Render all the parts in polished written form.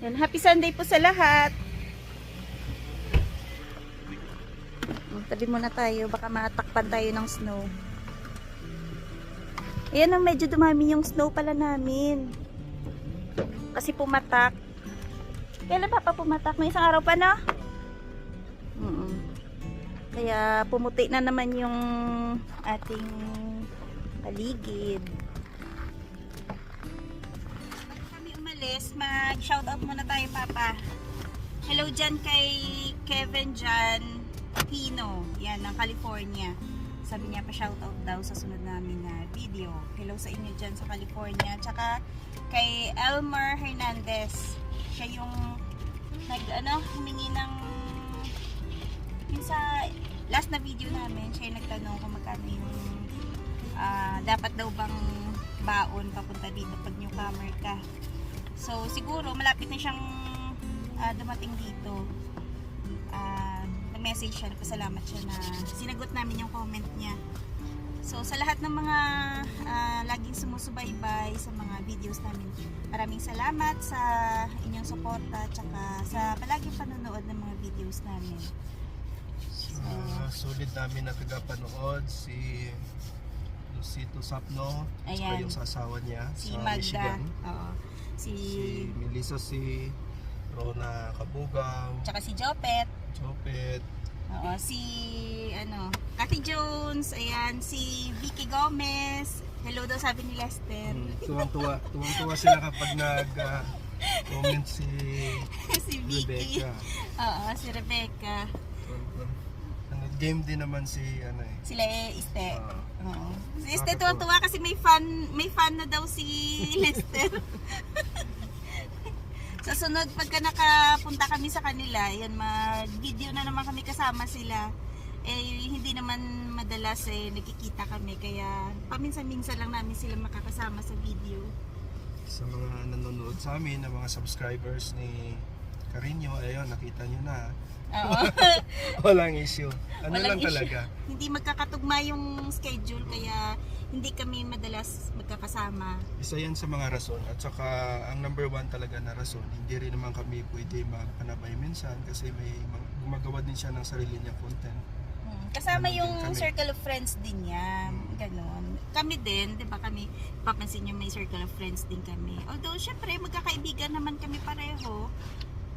Yan, happy Sunday po sa lahat. Tabi muna tayo, baka matakpan tayo ng snow. Ayan ang medyo dumami yung snow pala namin. Kasi pumatak. Kailan pa pumatak? May isang araw pa na? Kaya pumuti na naman yung ating paligid. Bago kami umalis, mag-shoutout muna tayo, Papa. Hello dyan kay Kevin Jan Pino, yan, ng California. Sabi niya pa shoutout daw sa sunod namin na video. Hello sa inyo dyan sa California. Tsaka kay Elmer Hernandez. Siya yung humingi ng yung sa last na video namin, siya yung nagtanong kung magkano yung dapat daw bang baon papunta dito pag newcomer ka. So siguro malapit na siyang dumating dito. Message siya, pasalamat siya na sinagot namin yung comment niya. So sa lahat ng mga laging sumusubaybay sa mga videos namin, maraming salamat sa inyong suporta tsaka sa palaging panonood ng mga videos namin. Sulit namin na tagapanood si Lucito Sapno, tsaka yung sasawa niya si sa Magda, Michigan. si Melissa, si Rona Kabugaw, tsaka si Jopet, si Cathy Jones, ayan, si Vicky Gomez. Hello daw sabi ni Lester. Tuwang-tuwa sila kapag nag-comment si Vicky. Rebecca. Si Rebecca. Game din naman si Sila Este. Si Este tuwa-tuwa kasi may fan na daw si Lester. Sa sunod, pagka nakapunta kami sa kanila, yan, mag-video na naman kami kasama sila. Hindi naman madalas nagkikita kami, kaya paminsan-minsan lang namin sila makakasama sa video. Sa mga nanonood sa amin, na mga subscribers ni Carino, ayun, nakita nyo na. Walang issue. Lang talaga. Hindi magkakatugma yung schedule, kaya hindi kami madalas magkakasama. Isa yan sa mga rason. At saka ang number one talaga na rason, hindi rin naman kami pwede magpanabay minsan kasi may gumagawa din siya ng sarili niyang content. Kasama yung circle of friends din niya. Ganon. Kami din, di ba kami, papansin nyo may circle of friends din kami. Although, syempre, magkakaibigan naman kami pareho.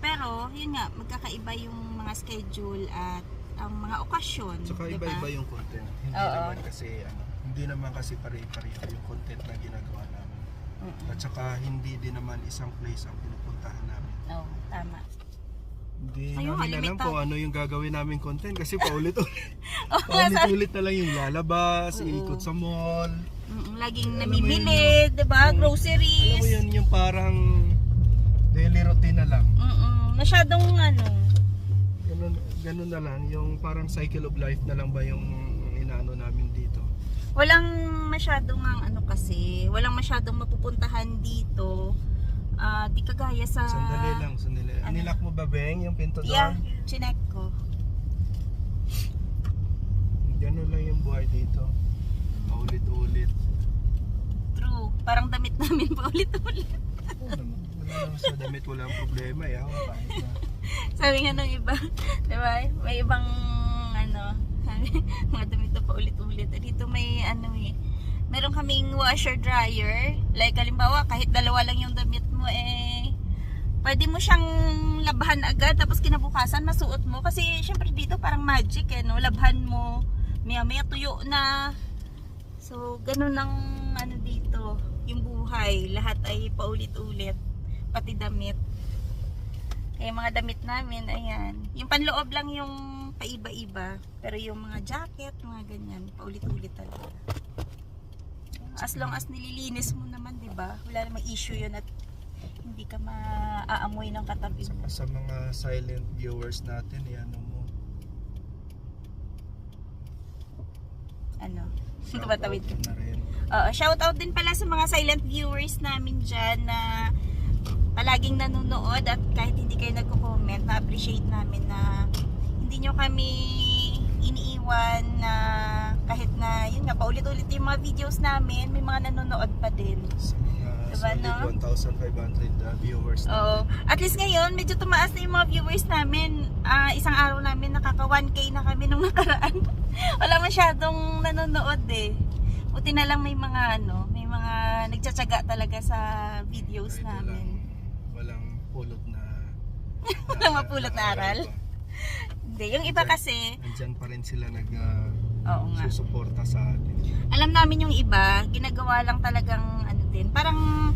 Pero, yun nga, magkakaiba yung mga schedule at ang mga okasyon. Saka diba? Iba-iba yung content. Hindi naman kasi pare-pareho yung content na ginagawa namin. At saka hindi din naman isang place ang pinupuntahan namin. Tama. Hindi namin alam kung ano yung gagawin namin content kasi paulit-ulit. Paulit-ulit na lang yung lalabas, iikot sa mall. Laging namimili, diba? Groceries. Alam mo yun, yung parang daily routine na lang. Masyadong Ganun na lang, yung parang cycle of life na lang ba yung inaano namin dito. Walang masyadong walang masyadong mapupuntahan dito. Di kagaya sa... Sandali. Nilak mo ba, Beng, yung pinto doon? Yeah, chinek ko. Ganun lang yung buhay dito. Paulit-ulit. True. Parang damit namin paulit-ulit. Wala naman sa damit, walang problema. Kahit na. Sabi nga ng iba, diba? May ibang mga damit na paulit-ulit. Dito may meron kaming washer dryer. Like halimbawa, kahit dalawa lang yung damit mo, pwede mo siyang labhan agad tapos kinabukasan masuot mo. Kasi syempre dito parang magic labhan mo, maya tuyo na. So ganun ang dito, yung buhay. Lahat ay paulit-ulit, pati damit. Kaya mga damit namin, ayan. Yung panloob lang yung paiba-iba. Pero yung mga jacket, mga ganyan, paulit-ulit talaga. As long as nililinis mo naman, diba? Wala namang issue yun at hindi ka maaamoy ng katabi mo. Sa mga silent viewers natin, mo. Tumatawid ka. Shoutout din pala sa mga silent viewers namin dyan na palaging nanonood at kahit hindi kayo nagko-comment, na-appreciate namin na hindi nyo kami iniiwan na kahit na yun nga, paulit-ulit yung mga videos namin, may mga nanonood pa din. Sa mga Diba, no? 1,500 viewers. Oo. At least ngayon, medyo tumaas na yung mga viewers namin. Isang araw namin, nakaka 1K na kami nung nakaraan. Wala masyadong nanonood eh. Buti na lang may mga may mga nagtsatsaga talaga sa videos Kahit namin. Walang pulot na Walang mapulot na aral. Hindi, yung iba kasi, andyan pa rin sila oo nga. susuporta sa atin. Alam namin yung iba, ginagawa lang talagang din. Parang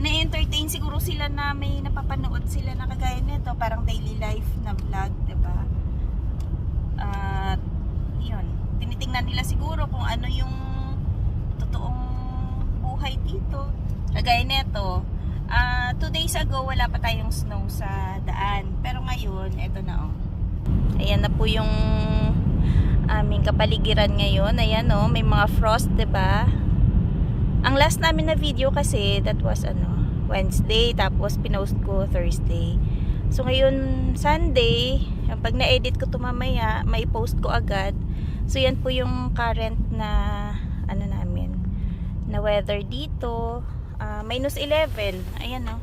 na-entertain siguro sila na may napapanood sila na kagaya nito, parang daily life na vlog, 'di ba? At yun, tinitingnan nila siguro kung ano yung totoong buhay dito. Kagaya nito, 2 days ago wala pa tayong snow sa daan. Pero ngayon, eto na oh. Ayan na po yung aming kapaligiran ngayon. Ayan oh, may mga frost, 'di ba? Ang last namin na video kasi that was Wednesday, tapos pinost ko Thursday. So ngayon Sunday, pag na-edit ko to mamaya, mai-post ko agad. So yan po yung current na namin na weather dito. Minus 11. Ayan oh.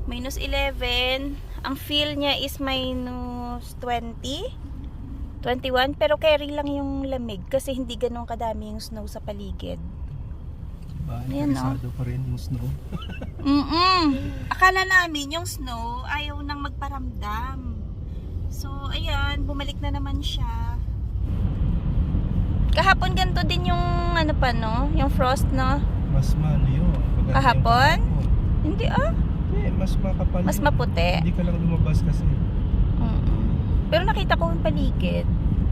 Minus 11. Ang feel niya is minus 20. 21, pero carry lang yung lamig kasi hindi ganun kadami yung snow sa paligid. Ayan, Interesado pa rin yung snow. Akala namin yung snow ayaw nang magparamdam. So, ayan, bumalik na naman siya. Kahapon ganito din yung yung frost, no? Mas yun. Kahapon? Hindi Hindi, mas makapal. Mas maputi. Hindi ka lang lumabas kasi. Pero nakita ko yung paligid.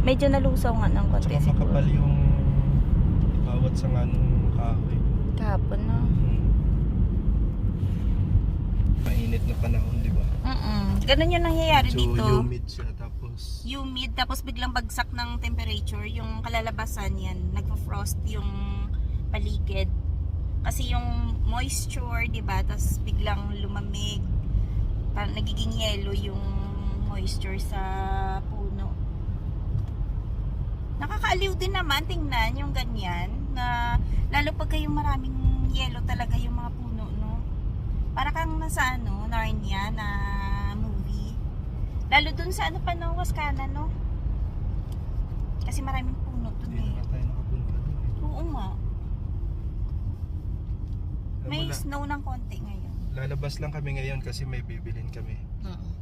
Medyo nalusaw nga ng konti Tsaka siguro. makapal yung bawat sa ng kahoy. Kahapon, no? Mainit na panahon, di ba? Ganun yung nangyayari So, dito. humid siya, tapos Humid, tapos biglang bagsak ng temperature. Yung kalalabasan yan, nagpo-frost yung paligid. Kasi yung moisture, di ba? Tapos biglang lumamig. Parang nagiging yellow yung moisture sa puno. Nakakaaliw din naman tingnan yung ganyan na lalo pag kayong maraming yellow talaga yung mga puno, no? Para kang nasa Narnia na movie. Lalo dun sa Wascana, no? Kasi maraming puno dun hindi eh. na tayo nakapunta doon. Oo nga. May Wala. snow ng konti ngayon. Lalabas lang kami ngayon kasi may bibilin kami.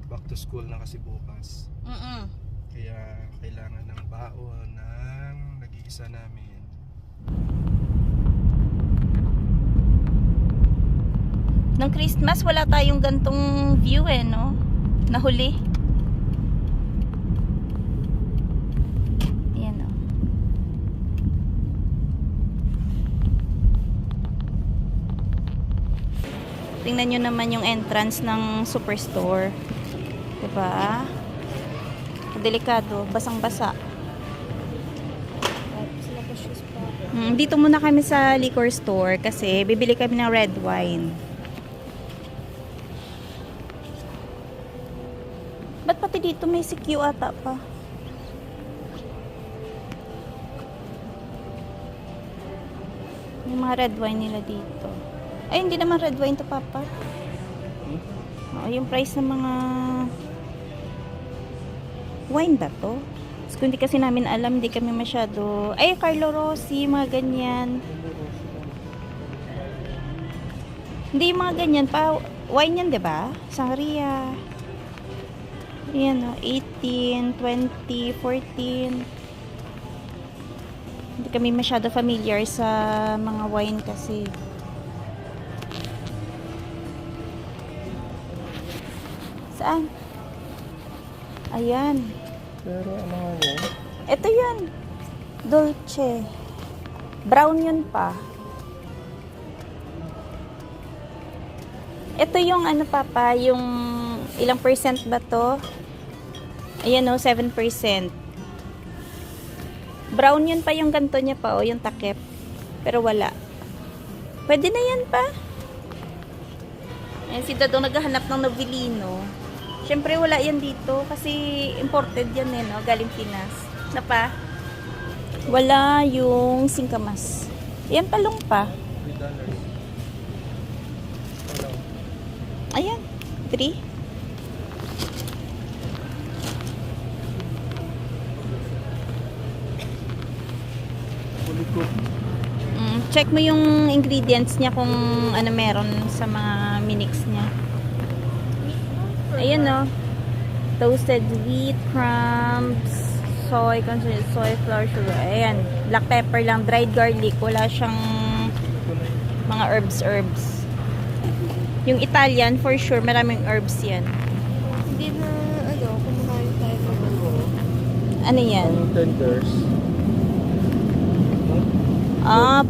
Back to school na kasi bukas. Kaya kailangan ng baon ng nag-iisa namin. Nung Christmas, wala tayong gantong view eh, no? Nahuli. Ayan, no? Tingnan nyo naman yung entrance ng superstore. Diba? Delikado, basang-basa. Dito muna kami sa liquor store kasi bibili kami ng red wine. Ba't pati dito may CQ ata pa? Yung mga red wine nila dito. Ay, hindi naman red wine to, Papa. Oo, yung price ng mga wine ba to? Kung hindi kasi namin alam, hindi kami masyado. Ay, Carlo Rossi, mga ganyan. Hindi yung mga ganyan pa. Wine yan, diba? Sangria. Ayan o, 18, 20, 14. Hindi kami masyado familiar sa mga wine kasi. Saan? Ayan. Pero ano nga yan? Ito yun. Dolce. Brown yun pa. Ito yung Papa, yung ilang percent ba to? Ayan o, 7%. Brown yun pa yung ganto niya pa o, yung takip. Pero wala. Pwede na yan pa. Ayan, si Dadong naghahanap ng Novelino. Siyempre wala yan dito kasi imported yan eh, no? Galing Pinas. Na pa? Wala yung singkamas. Yan palong pa. $3. Ayan, 3. Fully cooked. Check mo yung ingredients niya kung ano meron sa mga minix niya. Ayan no. Toasted wheat, crumbs, soy, concentrated soy, flour, sugar. Ayan. Black pepper lang, dried garlic. Wala siyang mga herbs. Yung Italian, for sure, maraming herbs yan. Hindi na, kumakain tayo ng Ano yan? Ang tenders.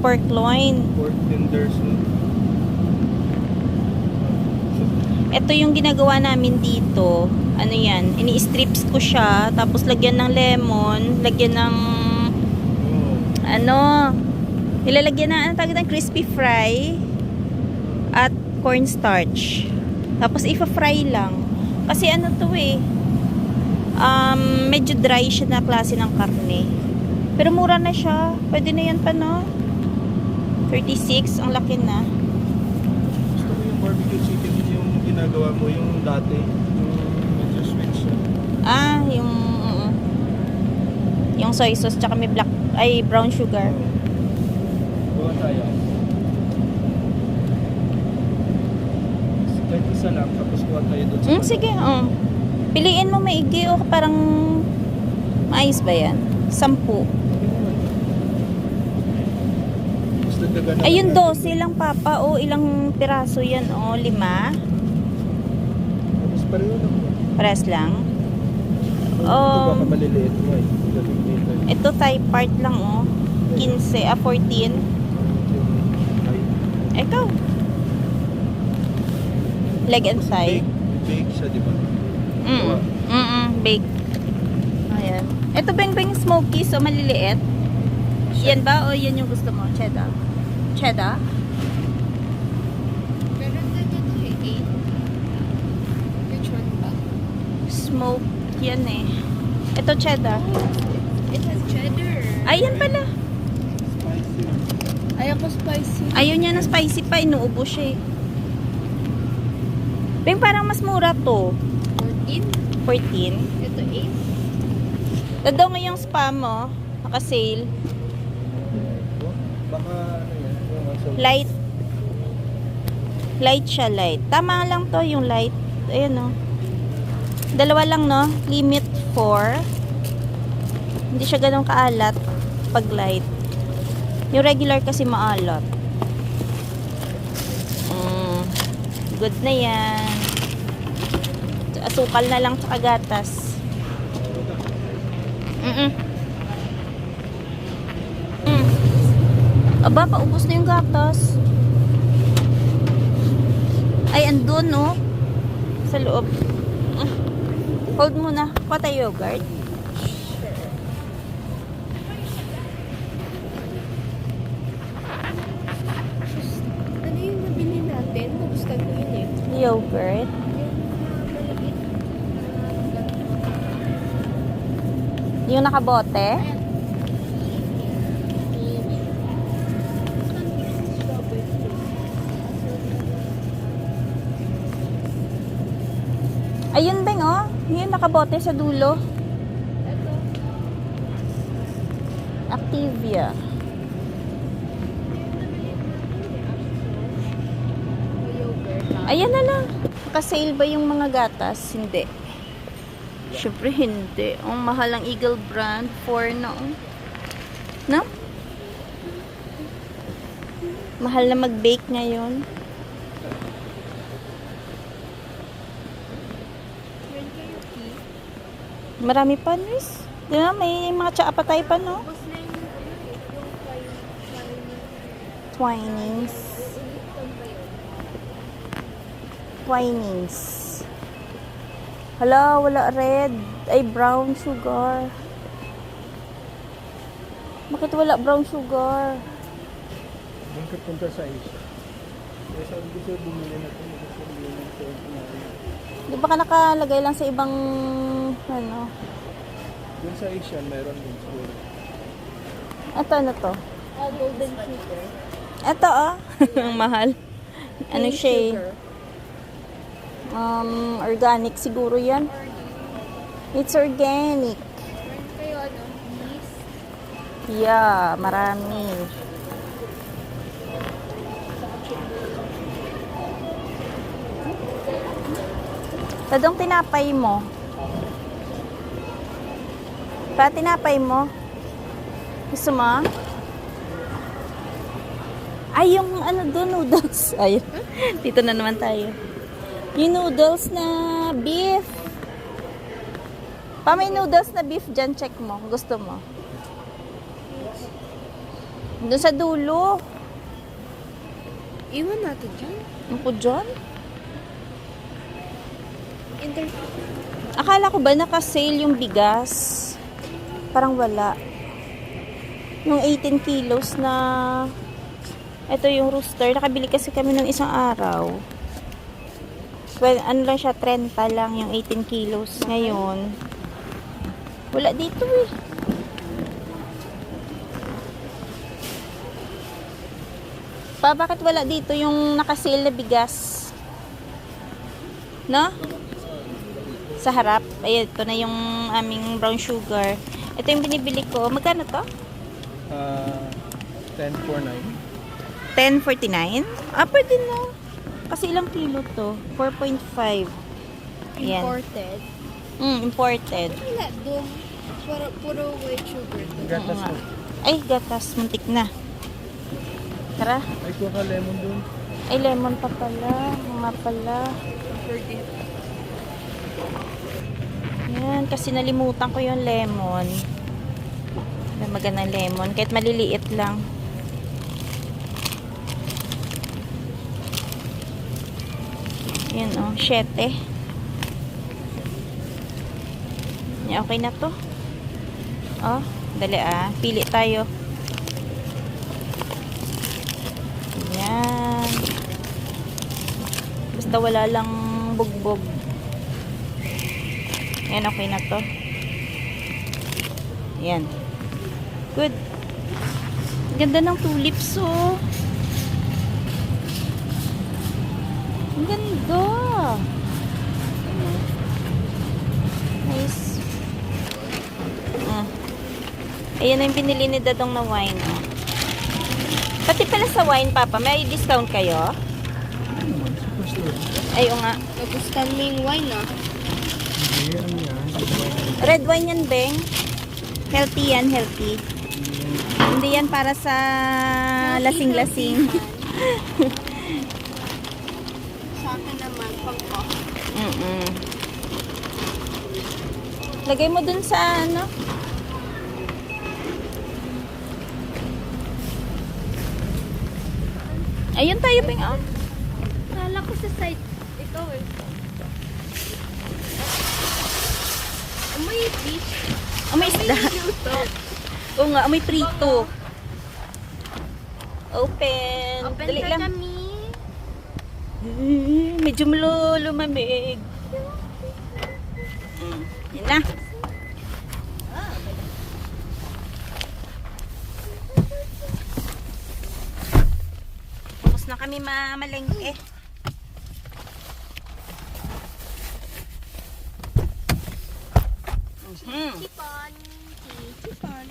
Pork loin. Pork tenders. No? Ito yung ginagawa namin dito. Ano yan? Ini-strips ko siya. Tapos lagyan ng lemon. Lagyan ng ilalagyan na, ang tawag ng crispy fry. At cornstarch. Tapos ifa-fry lang. Kasi ano to eh. Medyo dry siya na klase ng karne. Pero mura na siya. Pwede na yan pa, no? 36. Ang laki na. Gusto ko yung barbecue chicken yung ginagawa mo, yung dati. Yung medyo sweet siya. Yung soy sauce tsaka may brown sugar. Gawa tayo. Kahit isa lang, tapos kuha tayo doon sa Sige, piliin mo maigi o parang maayos ba yan? 10. Mas dagdagan na Ayun, lang 12 lang papa. O ilang piraso yan? 5. Tapos pareho lang. Pares lang. Ito baka maliliit mo eh. Galing dito. Ito type part lang 15, 14. Ikaw. Leg and thigh. Bake siya, di ba? Bake. Ayan. Ito beng smoky, so maliliit. Yan ba o yan yung gusto mo? Cheddar? Cheddar? Meron na dito 8. Which one ba? Smoke yan eh. Ito cheddar. It has cheddar. Ayan pala. Spicy. Ayaw ko spicy. Ayaw niya na spicy pa. Inuubo siya eh. Beng parang mas mura to. 14. 14. Ito 8. Daw ngayong spa mo. Naka-sale. Baka ano yan? Light. Light siya, light. Tama lang to yung light. Ayan o. Dalawa lang no. Limit 4. Hindi siya ganun kaalat pag light. Yung regular kasi maalat. Good na yan. Asukal na lang tsaka gatas. Aba, paubos na yung gatas. Ay, andun, no? Sa loob. Hold muna. Kuha tayo yogurt. Ano yung nabili natin? Nagustuhan ko yun eh. Yogurt. Yung nakabote. Ayun bang oh. Yung nakabote sa dulo. Ito. Activia. Yogurt. Ayan na lang. Naka-sale ba yung mga gatas? Hindi. Siyempre hindi. Ang mahal ang Eagle brand. 4 na oh. No? Mahal na mag-bake ngayon. Meron kayo tea? Marami pa, Luis. Di ba? May mga tsaa pa tayo pa, no? Tapos na yung Twinings. Twinings. Hala, wala red. Ay, brown sugar. Bakit wala brown sugar? Doon ka punta sa Asia. Kaya sabi ko sa'yo, bumili na ito. Di ba ka nakalagay lang sa ibang, ano? Doon sa Asia, meron din siguro. Ito, ano to? golden sugar. Ito, ah. Ang mahal. Ano siya eh? Sugar. Organic siguro yan. It's organic. Meron kayo yeast. Yeah, marami. Tadong tinapay mo. Pa, tinapay mo. Gusto mo? Ay, yung ano doon, noodles. Ay, dito na naman tayo. Yung noodles na beef. Pa, may noodles na beef dyan. Check mo. Gusto mo? Doon sa dulo. Iwan natin dyan. Ano po dyan? Akala ko ba naka-sale yung bigas? Parang wala. Yung 18 kilos na... Ito yung rooster. Nakabili kasi kami ng isang araw. Well, ano lang siya, 30 lang yung 18 kilos. Ngayon, wala dito eh. Pa, bakit wala dito yung naka-sale na bigas? No? Sa harap. Ay, ito na yung aming brown sugar. Ito yung binibili ko. Magkano to? 1049. 10.49? Ah, pwede na. Kasi ilang kilo to? 4.5. Yan. Imported. Imported. Wala doon. Puro white sugar doon. Gatas nga. mo. Ay, gatas. Muntik na. Tara. Ay, kuha ka lemon dun. Ay, lemon pa pala. Oo nga pala. Yan, kasi nalimutan ko yung lemon. May magandang lemon. Kahit maliliit lang. Yan o, 7. Yan, okay na to. Oh, dali pili tayo. Yan. Basta wala lang bugbog. Yan, okay na to. Yan. Good. Ganda ng tulips, oh. Ang ganda. Nice. Ayan na yung binili ni Dadong na wine. Oh. Pati pala sa wine, Papa, may discount kayo? Ay, o nga. Nagustuhan mo yung wine, ah. Red wine yan, Beng. Healthy yan, healthy. Hindi yan para sa lasing-lasing. Sa akin naman, pang-coffee. Lagay mo dun sa ano. Ayun tayo, Beng. Oh. Kala ko sa side. Ikaw eh. Amoy fish. Amoy isda. Luto. Oo nga, amoy prito. Open. Open Dali ka lang. kami. Medyo lumamig. Yan na. Tapos na kami mamalengke. Chipon. Chipon.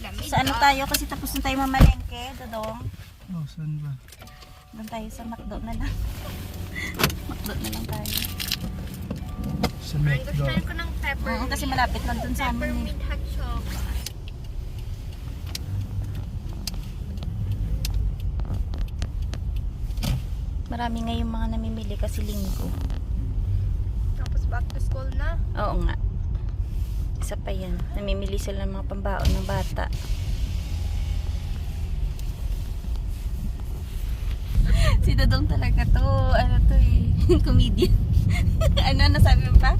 Lamig Sa ano tayo? Kasi tapos na tayo mamalengke, Dodong. Oh, saan ba? Doon tayo sa McDo na lang. McDo na lang tayo. Sa Ang McDo. gustuhan ko ng peppermint. Kasi malapit lang doon sa amin. Peppermint hot chocolate. Marami ngayong mga namimili kasi linggo. Tapos back to school na. Oo nga. Isa pa yan. Namimili sila ng mga pambaon ng bata. Si Dodong talaga to. Ano to eh. Comedian. Ano nasabi mo pa?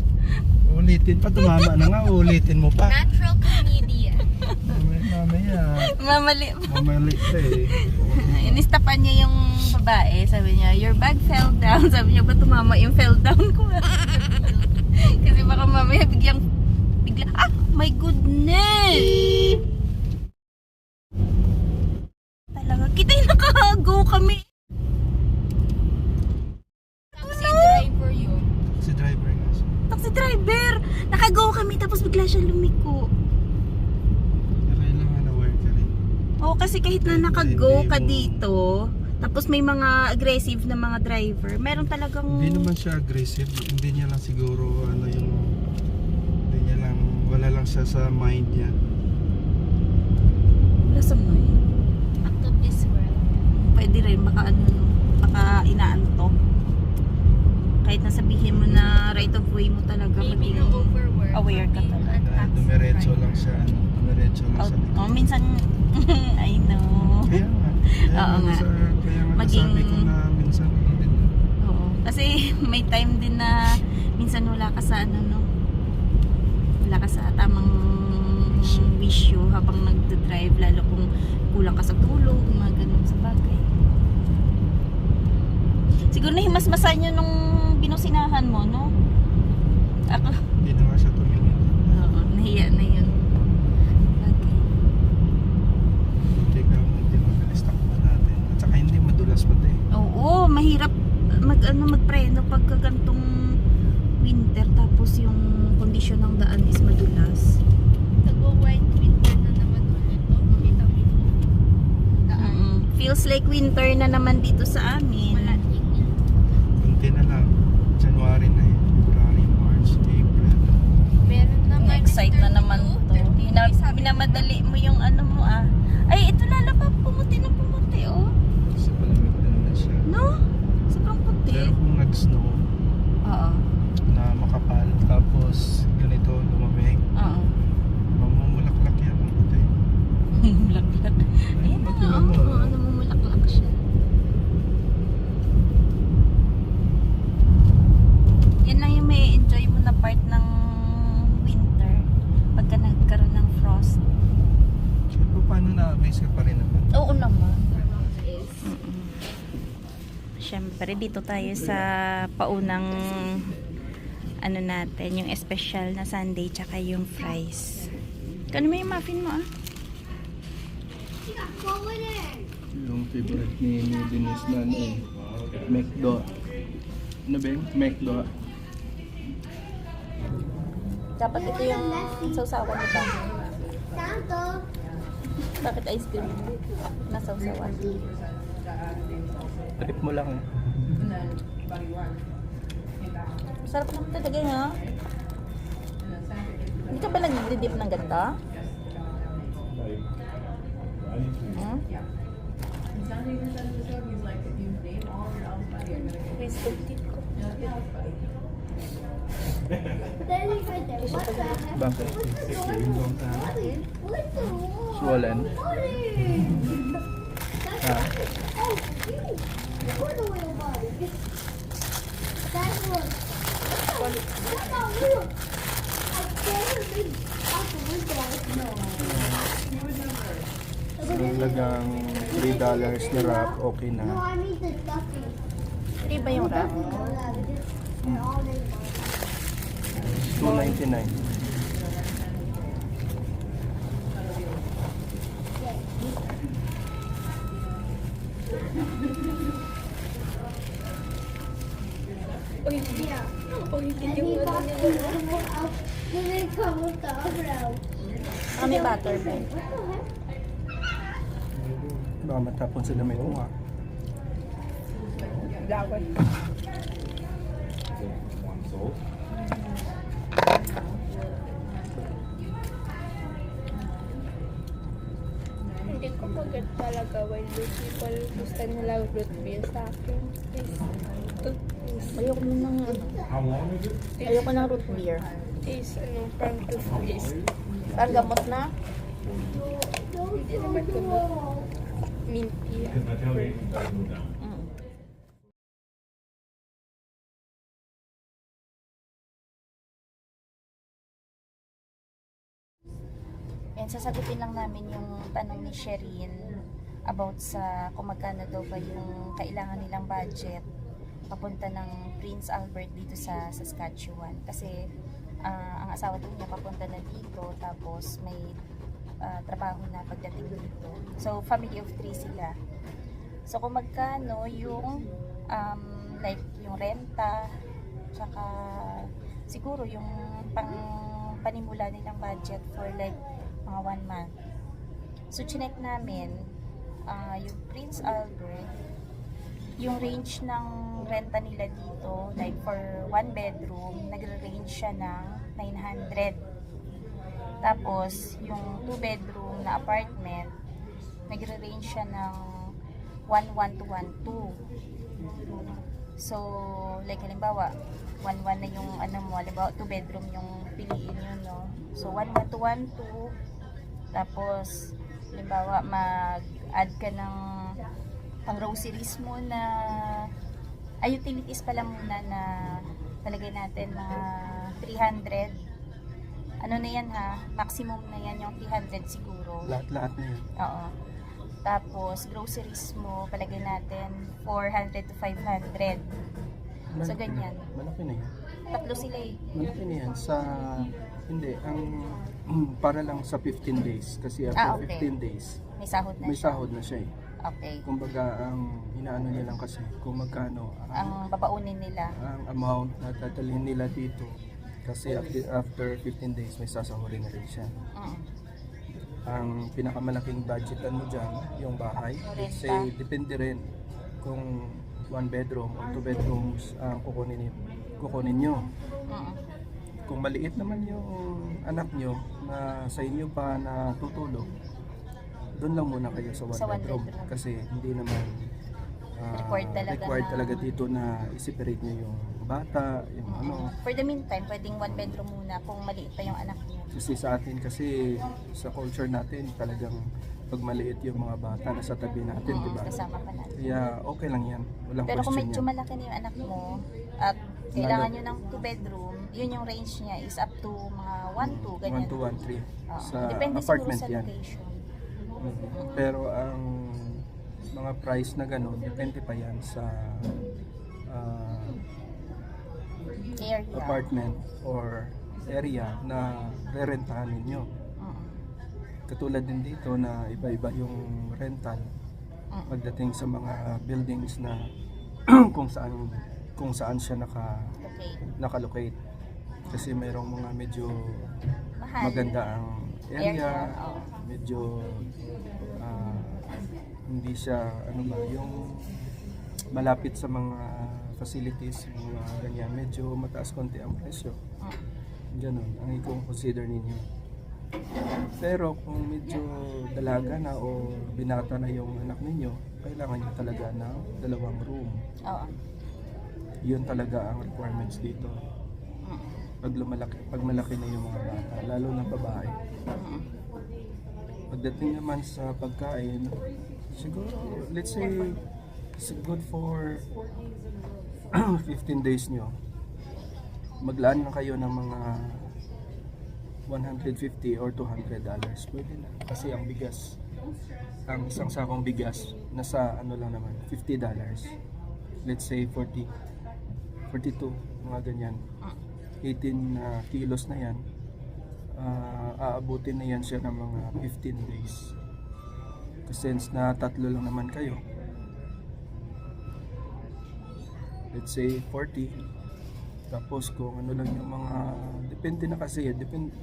Ulitin pa, tumama na nga. Ulitin mo pa. Natural comedian. Mamaya. Mamali. Mamali ka eh. Inistapan niya yung babae. Sabi niya, your bag fell down. Sabi niya, ba tumama yung fell down ko? Kasi baka mamaya bigla, my goodness! Talaga, kita yung nakahago kami. tapos bigla siyang lumiko. Kailangan aware ka rin. Oo, kasi kahit na naka-go Hindi ka mo- dito, tapos may mga aggressive na mga driver, meron talagang... Hindi naman siya aggressive. Hindi niya lang siguro ano yung... Hindi niya lang... Wala lang siya sa mind niya. Wala sa mind. Out of this world. Pwede rin, baka ano, baka inaantok. Kahit nasabihin mo na right of way mo talaga, Maybe maging na overwork. aware ka Being talaga. a taxi Dumiretso driver. lang siya. Dumiretso lang Oh, sa likod. oh, minsan, I know. Kaya nga. Oo nga. Kaya nga Maging- nasabi ko na minsan din. Oo. Kasi may time din na minsan wala ka sa ano, no? Wala ka sa tamang wisyo habang nagdadrive, lalo kung kulang ka sa tulog, mga ganun sa bagay. Siguro nahimasmasan nyo nung binusinahan mo, no? Ako, Hindi na nga siya tumingin. oo, nahiya na yun. Okay. Buti ka hindi mabilis takbo natin. At saka hindi madulas pati. Oo, mahirap magpreno pagka gantong winter tapos yung kondisyon ng daan is madulas. Nag-white winter na naman ulit. Oh, makita mo yung daan. Feels like winter na naman dito sa amin. Wala tingin. Kunti na lang. January na eh. February, March, April. Meron naman. Na-excite na naman to. Minamadali mo yung ano mo ah. Ay, ito lalaba, pumuti na pumuti oh. Kasi palamig na naman siya. No? Sobrang puti. Pero kung nag-snow Oo. na makapal tapos ganito lumamig, Oo. mamumulaklak yan. Puti. Mulaklak. Ayun na nga, Tingnan mo, oo. Namumulaklak siya. Yan lang yung may enjoy mo na part ng winter pagka nagkaroon ng frost. Kaya paano na-amaze ka pa rin naman? Oo naman. Siyempre, dito tayo sa paunang ano natin, yung special na sundae tsaka yung fries. Kano mo yung muffin mo ah? Yung favorite ni Denise na ano eh. McDo. Ano ba yung McDo? Dapat ito yung sausawan mo ba? Bakit ice cream? Na sausawan. Trip mo lang eh. Sarap naman talaga ha? Hindi ka ba nag-dip ng ganito? Hmm? Wisdom teeth ko. Bakit? Swollen? Ha? Halagang $3 na wrap, okay na. Hindi ba yung wrap? $2.99. Kami butter ba? Baka matapon sila may tunga. Hindi ko mag-get talaga why those people gusto nila root beer sa akin. Ayoko mo ng ayoko ng root beer. Is ano, parang toothpaste. Parang gamot na. Hindi naman ko minty. And sasagutin lang namin yung tanong ni Sherin about sa kung magkano daw ba yung kailangan nilang budget papunta ng Prince Albert dito sa Saskatchewan. Kasi ang asawa daw niya papunta na dito tapos may trabaho na pagdating dito. So family of 3 sila. So kung magkano yung like yung renta tsaka siguro yung pang panimula nilang budget for like mga 1 month. So, chinek namin yung Prince Albert, yung range ng renta nila dito, like for 1 bedroom, nagre-range siya ng 900. Tapos, yung 2 bedroom na apartment, nagre-range siya ng 1.1 to 1.2. So, like halimbawa, 1.1 na yung ano mo, halimbawa 2 bedroom yung piliin nyo, no? So, 1.1 to 1.2. Tapos, halimbawa, mag-add ka ng pang groceries mo na utilities pala muna na talagay natin mga 300. Ano na yan ha? Maximum na yan yung 300 siguro. Lahat-lahat na yun. Oo. Tapos, groceries mo, palagay natin 400 to 500. So, ganyan. Malaki na yan. Tatlo sila eh. Malaki na yan sa... Hindi, ang... para lang sa 15 days. Kasi after Okay. 15 days, May sahod na may siya. sahod na siya eh. Okay. Kumbaga, ang inaano niya lang kasi kung magkano Ang babaunin nila. ang amount na tatalhin nila dito. Kasi after 15 days, may sasahurin na rin siya. Ang pinakamalaking budgetan mo dyan, yung bahay. Let's say, depende rin kung 1 bedroom or 2 bedrooms ang kukunin nyo. Kung maliit naman yung anak nyo na sa inyo pa na tutulog, doon lang muna kayo sa 1 Sa one bedroom. bedroom. Kasi hindi naman Required talaga na- dito na i-separate nyo yung bata, yung ano. For the meantime, pwedeng 1 bedroom muna kung maliit pa yung anak niyo. Kasi sa atin kasi sa culture natin talagang pag maliit yung mga bata nasa tabi natin, di ba? Kasama pa natin. Kaya okay lang yan. Walang Pero kung question medyo yan. malaki na yung anak mo at kailangan nyo ng 2 bedroom, yun yung range niya is up to mga 1-2, 1 ganyan. to 1-3 Oo. sa Depende apartment siguro sa yan. location. Pero ang mga price na ganun, depende pa yan sa Area. apartment or area na rerentahan ninyo. Katulad din dito na iba-iba yung rental pagdating sa mga buildings na kung saan siya Okay. nakalocate. Kasi mayroong mga medyo Mahal. maganda ang area, Oo. medyo hindi siya yung malapit sa mga facilities, mga ganyan, medyo mataas konti ang presyo. Ganun ang i-consider ninyo. Pero kung medyo dalaga na o binata na yung anak ninyo, kailangan nyo talaga ng 2 room. Oo. Yun talaga ang requirements dito. Pag malaki na yung mga bata, lalo na babae. Pagdating naman sa pagkain, siguro, let's say, it's good for 15 days nyo. Maglaan na kayo ng mga $150 or $200. Pwede na. Kasi ang bigas, ang isang sakong bigas, nasa ano lang naman, $50. Let's say 42, mga ganyan. 18 kilos na yan. Aabutin na yan siya ng mga 15 days. Kasi since na 3 lang naman kayo, let's say 40. Tapos kung ano lang yung mga, depende na kasi,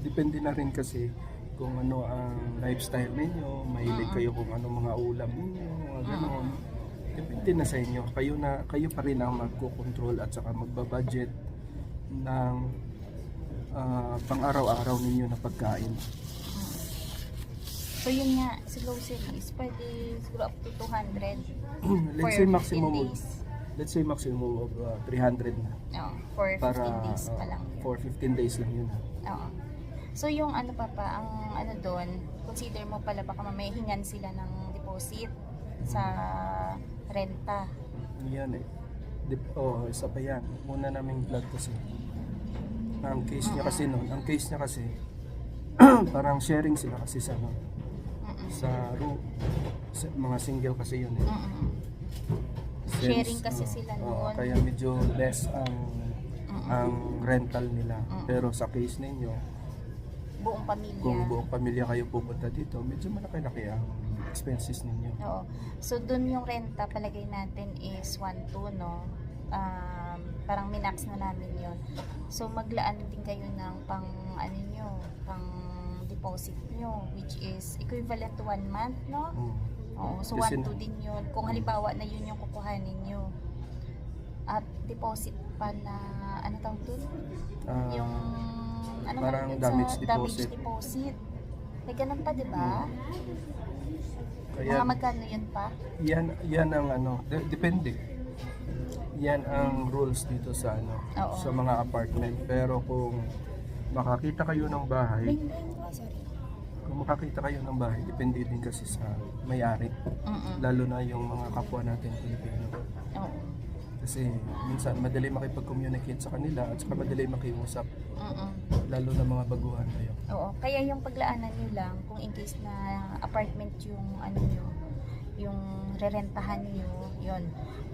depende na rin kasi kung ano ang lifestyle ninyo, mahilig kayo kung ano mga ulam ninyo, mga gano'n. Depende na sa inyo. Kayo pa rin ang magko-control at saka magbabudget ng pang-araw-araw ninyo na pagkain. So yun nga, sa groceries, pwede siguro up to 200 Let's for say 15 maximum of, days. let's say maximum of 300 na. Oo, for 15 Para days pa lang yun. for 15 days lang yun. Oo. So yung ano pa, ang ano doon, consider mo pala baka mamaya hingan sila ng deposit sa renta. Yan eh. Isa pa yan. Muna naming vlog kasi. Ang case niya kasi parang sharing sila kasi sa room. Mga single kasi yun eh. Sharing kasi sila noon. Kaya medyo less ang rental nila. Pero sa case ninyo, Buong pamilya. kung buong pamilya kayo pupunta dito, medyo malaki-laki ang expenses ninyo. Oo. So doon yung renta palagay natin is 1.2, no? parang minax na namin yon. So maglaan din kayo ng pang ano nyo, pang deposit nyo, which is equivalent to 1 month, no? Oo, so Kasi 1-2 din yun. Kung halimbawa na yun yung kukuhanin nyo. At deposit pa na, ano tawag dun? Yung, ano parang yun damage sa damage deposit. deposit. May ganun pa, di ba? Kaya, Mga magkano yun pa? yan ang depende. Yan ang rules dito sa Oo. sa mga apartment. Pero kung makakita kayo ng bahay, Sorry. kung makakita kayo ng bahay, depende din kasi sa may-ari. Mm-mm. Lalo na yung mga kapwa natin Pilipino. Oo. Kasi minsan madali makipag-communicate sa kanila at saka madali makiusap. Mm-mm. Lalo na mga baguhan kayo. Oo, kaya yung paglaanan nyo lang kung in case na apartment yung ano nyo, yung rerentahan nyo, yun,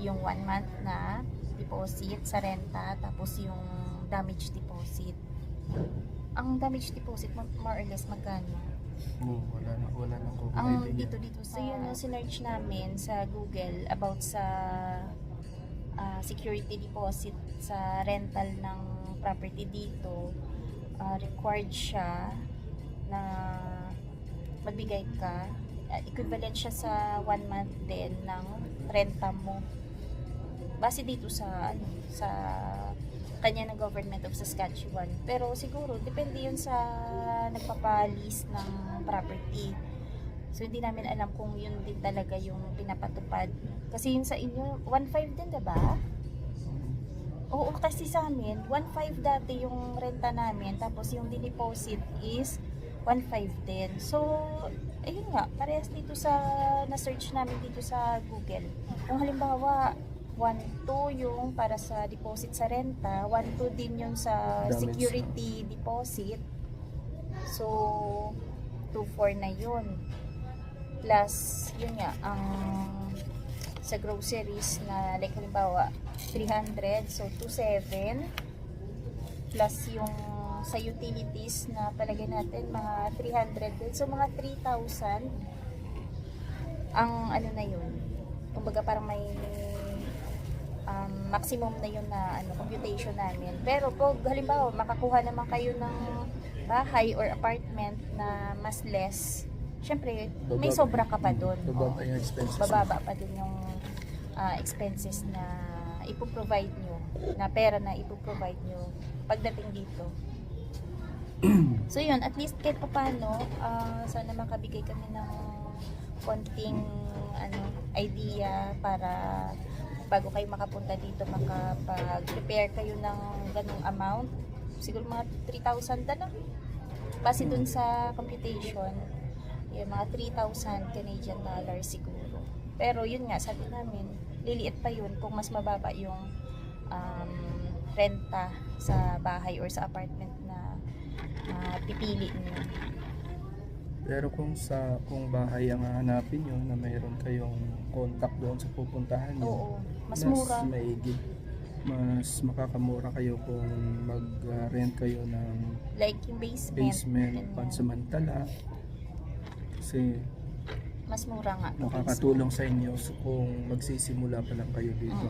yung 1 month na deposit sa renta, tapos yung damage deposit. Ang damage deposit, more or less, magkano? Wala nang ko Ang idea. dito sa yun yung sinearch namin sa Google about sa security deposit sa rental ng property dito. Required siya na magbigay ka, equivalent siya sa 1 month din ng renta mo base dito sa sa kanya ng government of Saskatchewan. Pero siguro depende yun sa nagpapa-lease ng property. So hindi namin alam kung yun din talaga yung pinapatupad. Kasi yun sa inyo 1.5 din, diba? Oo, kasi sa amin 1.5 dati yung renta namin, tapos yung dineposit is 1.5 din. So ayun nga, parehas dito sa na-search namin dito sa Google. Kung halimbawa 1.2 yung para sa deposit sa renta, 1.2 din yung sa Damage. security deposit. So 2.4 na yun. Plus, yun nga, ang sa groceries na like halimbawa 300, so 2.7 plus yung sa utilities na palagay natin mga 300 din, so mga 3,000 ang ano na yun, kumbaga parang may maximum na yun na computation namin. Pero pag halimbawa makakuha naman kayo ng bahay or apartment na mas less, syempre may sobra ka pa doon. Bababa yung expenses. Bababa pa din yung expenses na ipoprovide nyo, na pera na ipoprovide nyo pagdating dito. So yun, at least kahit paano, sana makabigay kami ng konting idea para bago kayo makapunta dito, makapag-prepare kayo ng ganung amount. Siguro mga 3,000 na lang. Base dun sa computation, yung mga 3,000 Canadian dollars siguro. Pero yun nga, sabi namin, liliit pa yun kung mas mababa yung renta sa bahay or sa apartment na pipili niyo. Pero kung bahay ang hahanapin nyo na mayroon kayong contact doon sa pupuntahan nyo, Oo, mas mura. maigi. Mas makakamura kayo kung mag-rent kayo ng Like yung basement. basement ganyan. pansamantala. Kasi Mas mura nga. makakatulong sa inyo kung magsisimula pa lang kayo dito.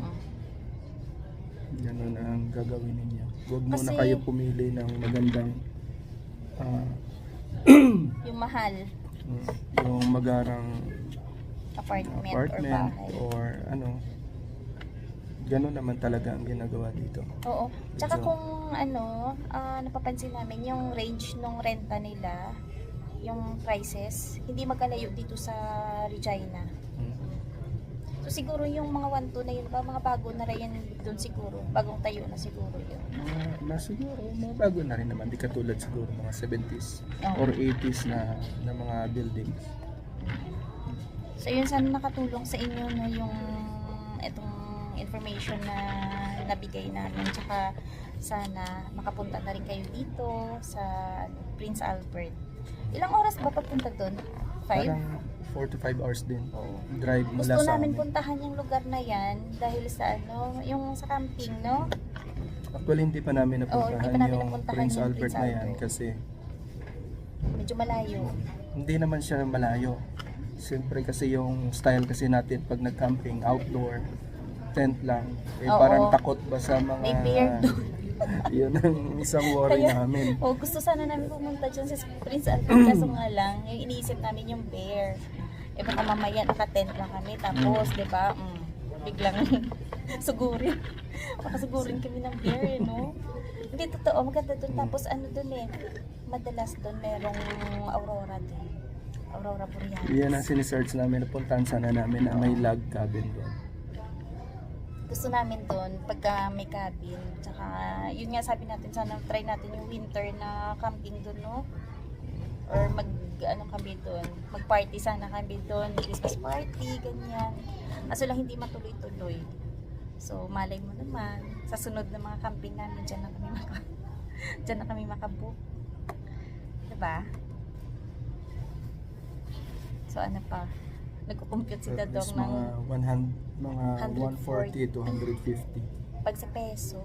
Ganun ang gagawin ninyo. Huwag muna Kasi- kayo pumili ng magandang Yung mahal, yung magarang apartment, apartment or bahay. or ganun naman talaga ang ginagawa dito. Oo. Tsaka So- kung napapansin namin yung range ng renta nila, yung prices, hindi magkalayo dito sa Regina. So siguro yung mga 1-2 na yun ba, mga bago na rin doon siguro, bagong tayo na siguro yun. Siguro, mga bago na rin naman. Di katulad siguro mga 70s Oo. or 80s na mga buildings. So yun, sana nakatulong sa inyo no, yung itong information na nabigay namin. Tsaka sana makapunta na rin kayo dito sa Prince Albert. Ilang oras ba papunta doon? 5? Parang 4 to 5 hours din. Oo. Drive mula Gusto sa namin amin. puntahan yung lugar na yan dahil sa yung sa camping, no? Actually, hindi pa namin Oo, hindi napuntahan pa namin yung napuntahan Prince yung Albert Prince na yan Albert. kasi Medyo malayo. hindi naman siya malayo. Siyempre kasi yung style kasi natin pag nag-camping, outdoor, tent lang. Eh, Oo. parang takot ba sa mga... May bear doon. Yun ang isang worry Kaya- namin. Oh, gusto sana namin pumunta dyan sa Prince Albert kaso nga lang, yung iniisip namin yung bear. Eh baka mamaya naka-tent lang kami tapos, di ba, biglang sugurin. Baka sugurin kami ng bear, no? Hindi, totoo, maganda doon. Tapos ano doon eh, madalas doon merong aurora doon. Aurora borealis. Yan ang sinesearch namin. Napuntahan sana namin na may log cabin doon. Gusto namin doon pagka may cabin. Tsaka, yun nga sabi natin, sana try natin yung winter na camping doon, no? Or kami doon, mag-party sana kami doon, Christmas party, ganyan. Kaso lang hindi matuloy-tuloy. So, malay mo naman, sa sunod na mga camping namin, dyan na kami makabook. Diba? So, ano pa? Nagko-compute si At Dadong least ng mga 140 to 150. pag sa peso.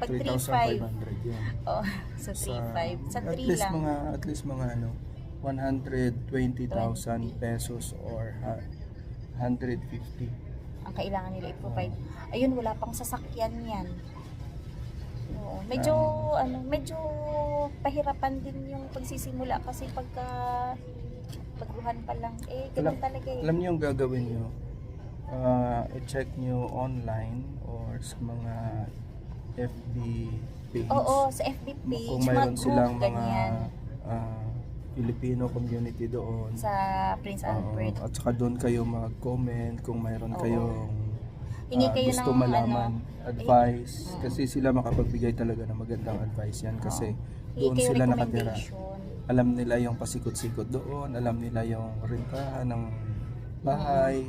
Pag 3,500 yan. Oh, so 3.5. Sa 3 lang. At least mga 120,000 pesos or 150. Ang kailangan nila i-provide. Ayun, wala pang sasakyan yan. Oo. Medyo, medyo pahirapan din yung pagsisimula kasi pagka baguhan pa lang, ganun talaga eh. Alam niyo yung gagawin niyo? I-check niyo online or sa mga FB page. Oo, sa FB page, Kung mayroon mga silang group, mga ganyan. Filipino community doon. Sa Prince Albert. At saka doon kayo mag-comment kung mayroon Oo. kayong Hingi kayo gusto ng malaman, advice. Oo. Kasi sila makapagbigay talaga ng magandang advice yan. Kasi Hingi doon kayo sila nakatira. recommendation. Alam nila yung pasikot-sikot doon, alam nila yung rentahan ng bahay,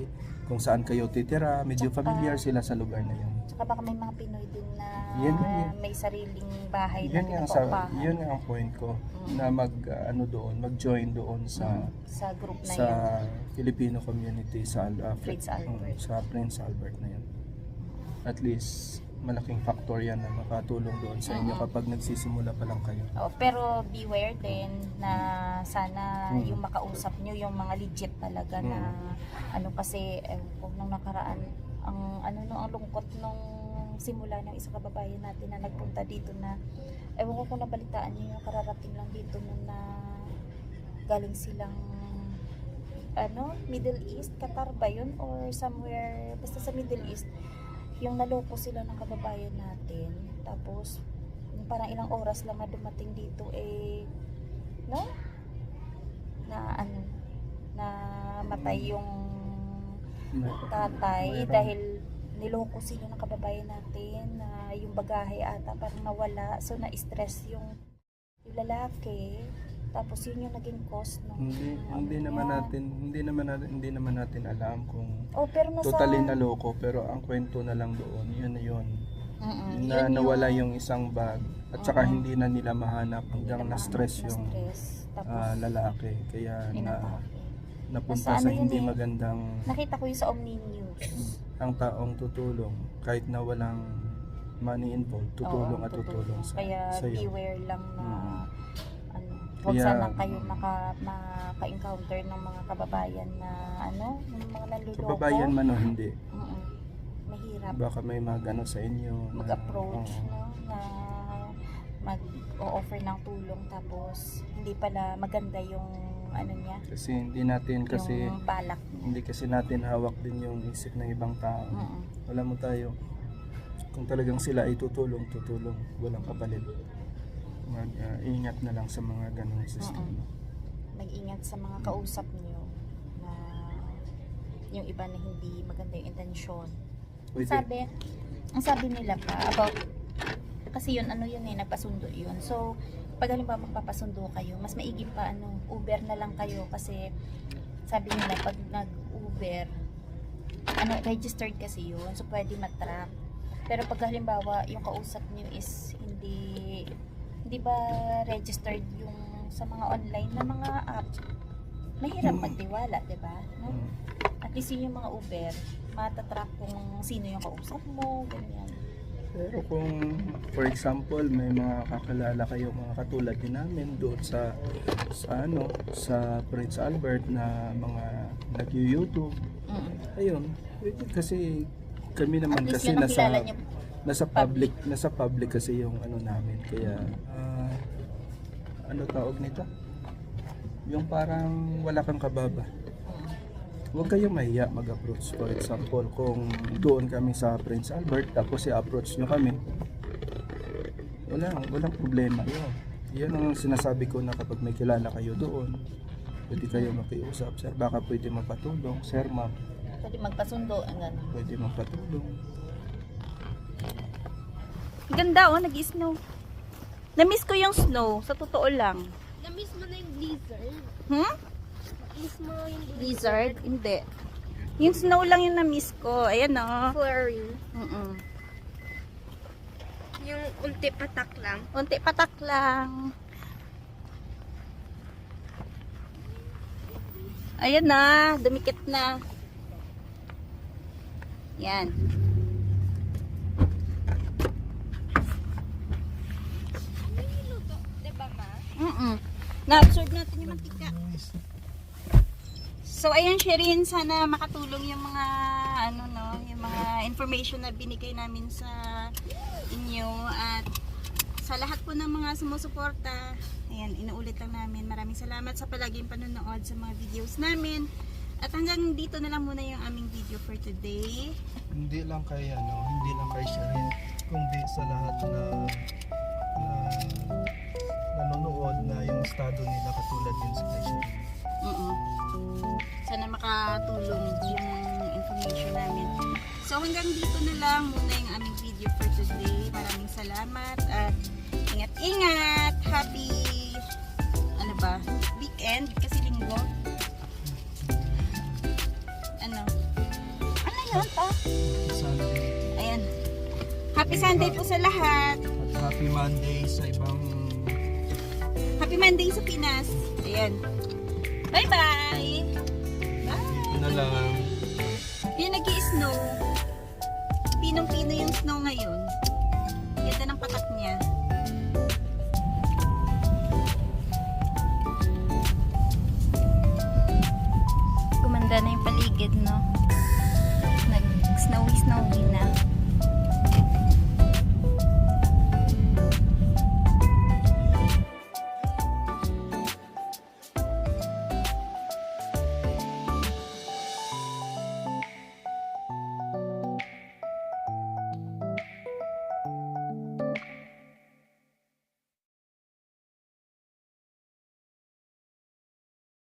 kung saan kayo titira, medyo Tsaka- familiar sila sa lugar na yun. Tsaka baka may mga Pinoy din na Yan nga yun. may sariling bahay na Yun nga pinapaupahan yun nga ang point ko na mag-join doon sa sa group na sa yun. Filipino community sa Prince Albert. sa Prince Albert na yun. At least malaking factor yan na makatulong doon sa inyo kapag nagsisimula pa lang kayo. Oh, pero beware din na sana yung makausap nyo yung mga legit talaga na kasi kung nung nakaraan ang lungkot nung simula ng isang kababayan natin na nagpunta dito na ewan ko kung nabalitaan niyo yung kararating lang dito nung na galing silang Middle East, Qatar ba yun or somewhere basta sa Middle East yung naloko sila ng kababayan natin tapos yung parang ilang oras lang na dumating dito na matay yung tatay dahil niloko sila ng kababayan natin na yung bagahe ata parang nawala so na-stress yung lalaki tapos yun yung naging cause nung Hindi naman natin alam kung pero nasa totally naloko, pero ang kwento na lang doon yun Yun na yung- nawala yung isang bag at saka hindi na nila mahanap hanggang na-stress yung tapos lalaki kaya inatake. napunta Nasa sa yun hindi eh. magandang Nakita ko yung sa Omni News. ang taong tutulong kahit na walang money involved, tutulong Oo, at tutulong Kaya sa'yo. beware lang na huwag Kaya- sana kayo maka-encounter ng mga kababayan na yung mga naluloko. Kababayan man o hindi, Mm-mm. Mahirap baka may mag-ano sa inyo na- mag-approach oo. na mag-o-offer ng tulong tapos hindi pala maganda yung niya, Kasi hindi natin yung balak niya. hindi kasi natin hawak din yung isip ng ibang tao. Mm-mm. Wala mo tayo. Kung talagang sila ay tutulong, walang kapalit. Mag-ingat na lang sa mga ganong sistema. Mag-ingat sa mga kausap niyo na yung iba na hindi maganda yung intensyon. Pwede. Ang sabi nila pa about kasi yun nagpasundo yun. So pag halimbawa magpapasundo kayo, mas maigi pa Uber na lang kayo kasi sabi nila pag nag-Uber registered kasi yun. So pwede matrack. Pero pag halimbawa yung kausap niyo is hindi ba registered yung sa mga online na mga app, mahirap magtiwala, 'di ba? No? At least yun yung mga Uber, matatrack kung sino yung kausap mo, ganyan. Pero kung, for example, may mga kakilala kayo, mga katulad din namin doon sa Prince Albert na mga nag-YouTube, ayun, pwede kasi Kami naman At least kasi yun ang kilala niyo. nasa public kasi yung ano namin, kaya ano tawag nito? Yung parang wala kang kababa. Huwag kayong mahiya mag-approach. For example, kung doon kami sa Prince Albert, tapos i-approach nyo kami, walang problema yun. Yan ang sinasabi ko na kapag may kilala kayo doon, pwede kayo makiusap. Sir, baka pwede magpatulong. Sir, ma'am, Pwede magpasundo. Ang gano'n. pwede magpatulong. Ganda oh, nag-snow. Na-miss ko yung snow, sa totoo lang. Na-miss mo na yung blizzard. Hmm? Miss mo yung Blizzard? Hindi. Yung snow lang yung na-miss ko. Ayan oh. flurry. Yung unti patak lang. Unti patak lang. Ayan na, dumikit na. Yan. Diba ma? Na-absorb natin yung mantika. So ayan, Sherin, sana makatulong yung mga yung mga information na binigay namin sa inyo at sa lahat po ng mga sumusuporta. Ayan, inuulit lang namin. Maraming salamat sa palaging panonood sa mga videos namin. At hanggang dito na lang muna yung aming video for today. Hindi lang kay Sherin, kundi sa lahat na nanonood na yung estado nila katulad din sa kay Sherin. Sana makatulong yung information namin. So hanggang dito na lang muna yung aming video for today. Maraming salamat at ingat-ingat. Happy weekend kasi linggo. Ano yun pa? Sunday. Ayan. Happy Sunday po sa lahat. At happy Monday sa ibang Happy Monday sa Pinas. Ayan. Bye-bye. dito na lang. Yung nag-i-snow. Pinong-pino yung snow ngayon. Ganda ng patak niya. Gumanda na yung paligid, no?